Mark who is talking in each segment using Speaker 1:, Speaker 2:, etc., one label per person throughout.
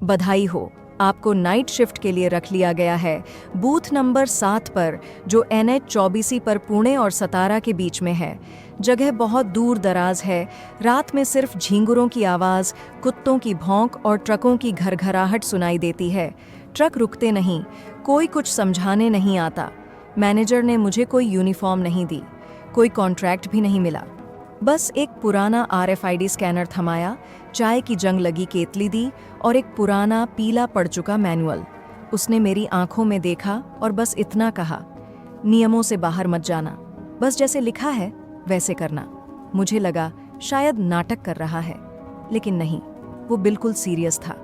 Speaker 1: बधाई हो, आपको नाइट शिफ्ट के लिए रख लिया गया है बूथ नंबर 7 पर, जो NH-24 पर पुणे और सतारा के बीच में है। जगह बहुत दूर दराज है। रात में सिर्फ झींगुरों की आवाज़, कुत्तों की भौंक और ट्रकों की घरघराहट सुनाई देती है। ट्रक रुकते नहीं, कोई कुछ समझाने नहीं आता। मैनेजर ने मुझे कोई यूनिफॉर्म नहीं दी, कोई कॉन्ट्रैक्ट भी नहीं मिला। बस एक पुराना RFID स्कैनर थमाया, चाय की जंग लगी केतली दी और एक पुराना पीला पड़ चुका मैनुअल। उसने मेरी आंखों में देखा और बस इतना कहा, नियमों से बाहर मत जाना, बस जैसे लिखा है वैसे करना। मुझे लगा शायद नाटक कर रहा है, लेकिन नहीं, वो बिल्कुल सीरियस था।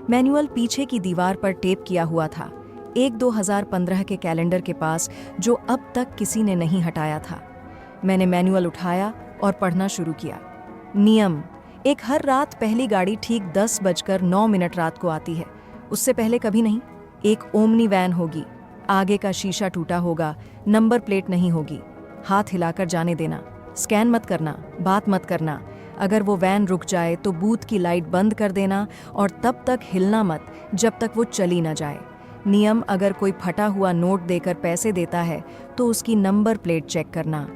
Speaker 1: मैनुअल पीछे की दीवार पर टेप किया हुआ था, 2015 के कैलेंडर के पास, जो अब तक किसी ने नहीं हटाया था। मैंने मैनुअल उठाया और पढ़ना शुरू किया। नियम एक, हर रात पहली गाड़ी ठीक 10:09 रात को आती है, उससे पहले कभी नहीं। एक ओमनी वैन होगी, आगे का शीशा टूटा होगा, नंबर प्लेट नहीं होगी। हाथ हिलाकर जाने देना, स्कैन मत करना, बात मत करना। अगर वो वैन रुक जाए तो बूथ की लाइट बंद कर देना और तब तक हिलना मत जब तक वो चली ना जाए। नियम, अगर कोई फटा हुआ नोट देकर पैसे देता है तो उसकी नंबर प्लेट चेक करना।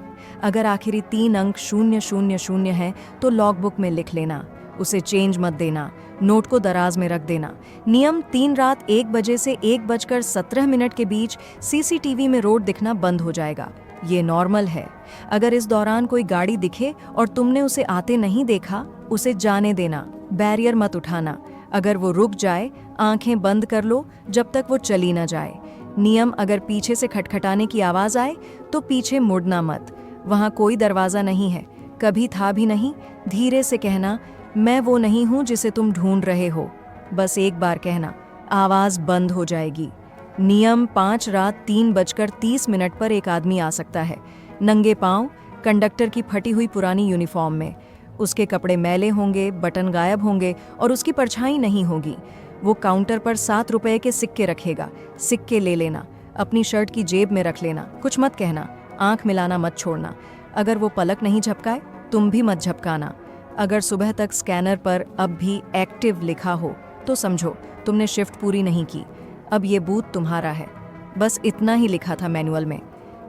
Speaker 1: अगर आखिरी 3 अंक 000 है तो लॉगबुक में लिख लेना, उसे चेंज मत देना, नोट को दराज में रख देना। नियम 3, रात 1 बजे से 1:17 के बीच CCTV में रोड दिखना बंद हो जाएगा। ये नॉर्मल है। अगर इस दौरान कोई गाड़ी दिखे और तुमने उसे आते नहीं देखा, उसे जाने देना, बैरियर मत उठाना। अगर वो रुक जाए, आंखें बंद कर लो जब तक वो चली ना जाए। नियम, अगर पीछे से खटखटाने की आवाज़ आए तो पीछे मुड़ना मत, वहाँ कोई दरवाज़ा नहीं है, कभी था भी नहीं। धीरे से कहना, मैं वो नहीं हूँ जिसे तुम ढूंढ रहे हो। बस एक बार कहना, आवाज़ बंद हो जाएगी। नियम 5, रात 3:30 पर एक आदमी आ सकता है, नंगे पांव, कंडक्टर की फटी हुई पुरानी यूनिफॉर्म में। उसके कपड़े मैले होंगे, बटन गायब होंगे और उसकी परछाई नहीं होगी। वो काउंटर पर 7 रुपए के सिक्के रखेगा, सिक्के ले लेना, अपनी शर्ट की जेब में रख लेना, कुछ मत कहना, आंख मिलाना मत छोड़ना। अगर वो पलक नहीं झपकाए, तुम भी मत झपकाना। अगर सुबह तक स्कैनर पर अब भी एक्टिव लिखा हो तो समझो तुमने शिफ्ट पूरी नहीं की, अब ये बूथ तुम्हारा है। बस इतना ही लिखा था मैनुअल में।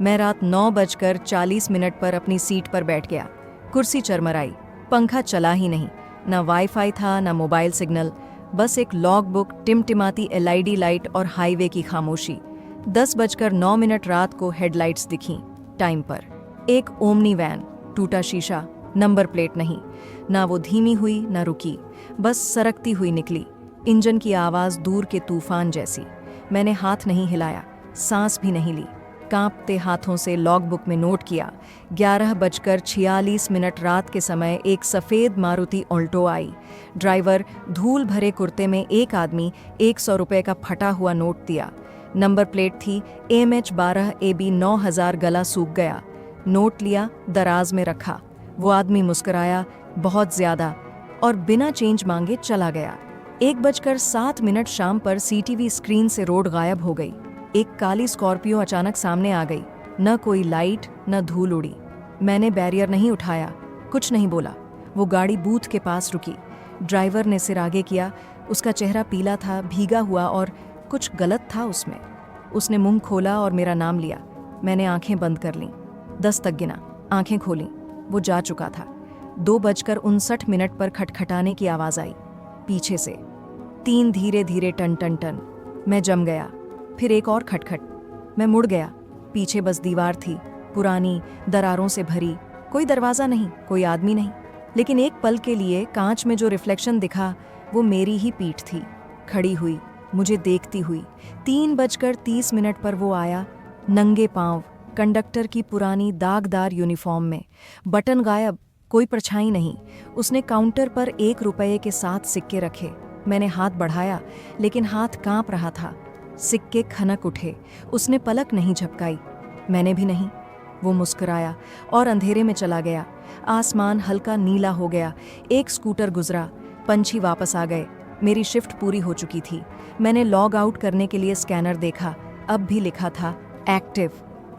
Speaker 1: मैं रात 9:40 पर अपनी सीट पर बैठ गया। कुर्सी चरमराई, पंखा चला ही नहीं, ना वाईफाई था ना मोबाइल सिग्नल, बस एक लॉग बुक, टिमटिमाती LED लाइट और हाईवे की खामोशी। 10:09 रात को हेडलाइट्स दिखीं टाइम पर। एक ओमनी वैन, टूटा शीशा, नंबर प्लेट नहीं। ना वो धीमी हुई ना रुकी, बस सरकती हुई निकली, इंजन की आवाज़ दूर के तूफान जैसी। मैंने हाथ नहीं हिलाया, सांस भी नहीं ली, कांपते हाथों से लॉगबुक में नोट किया। 11:46 रात के समय एक सफ़ेद मारुति ऑल्टो आई। ड्राइवर धूल भरे कुर्ते में, एक आदमी 100 रुपये का फटा हुआ नोट दिया। नंबर प्लेट थी MH12AB 9000। गला सूख गया। नोट लिया, दराज में रखा। वो आदमी मुस्कुराया, बहुत ज़्यादा, और बिना चेंज मांगे चला गया। 1:07 शाम पर CTV स्क्रीन से रोड गायब हो गई। एक काली स्कॉर्पियो अचानक सामने आ गई, न कोई लाइट न धूल उड़ी। मैंने बैरियर नहीं उठाया, कुछ नहीं बोला। वो गाड़ी बूथ के पास रुकी। ड्राइवर ने सिर आगे किया, उसका चेहरा पीला था, भीगा हुआ, और कुछ गलत था उसमें। उसने मुंह खोला और मेरा नाम लिया। मैंने आंखें बंद कर लीं, 10 तक गिना, आंखें खोलीं। वो जा चुका था। 2:59 पर खटखटाने की आवाज़ आई पीछे से। 3 धीरे धीरे टन टन टन। मैं जम गया। फिर एक और खटखट। मैं मुड़ गया। पीछे बस दीवार थी, पुरानी, दरारों से भरी। कोई दरवाज़ा नहीं, कोई आदमी नहीं। लेकिन एक पल के लिए कांच में जो रिफ्लेक्शन दिखा, वो मेरी ही पीठ थी, खड़ी हुई, मुझे देखती हुई। 3:30 पर वो आया, नंगे पांव, कंडक्टर की पुरानी दागदार यूनिफॉर्म में, बटन गायब, कोई परछाई नहीं। उसने काउंटर पर 1 रुपये के 7 सिक्के रखे। मैंने हाथ बढ़ाया, लेकिन हाथ कांप रहा था। सिक्के खनक उठे। उसने पलक नहीं झपकाई, मैंने भी नहीं। वो मुस्कुराया और अंधेरे में चला गया। आसमान हल्का नीला हो गया। एक स्कूटर गुजरा, पंछी वापस आ गए। मेरी शिफ्ट पूरी हो चुकी थी। मैंने लॉग आउट करने के लिए स्कैनर देखा, अब भी लिखा था एक्टिव।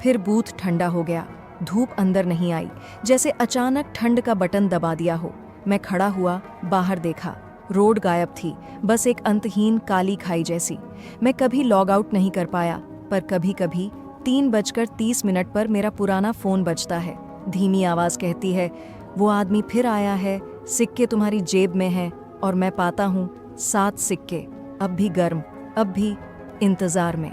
Speaker 1: फिर बूथ ठंडा हो गया, धूप अंदर नहीं आई, जैसे अचानक ठंड का बटन दबा दिया हो। मैं खड़ा हुआ, बाहर देखा। रोड गायब थी, बस एक अंतहीन काली खाई जैसी। मैं कभी लॉग आउट नहीं कर पाया, पर कभी कभी 3:30 पर मेरा पुराना फ़ोन बजता है। धीमी आवाज़ कहती है, वो आदमी फिर आया है, सिक्के तुम्हारी जेब में हैं। और मैं पाता हूँ 7 सिक्के, अब भी गर्म, अब भी इंतज़ार में।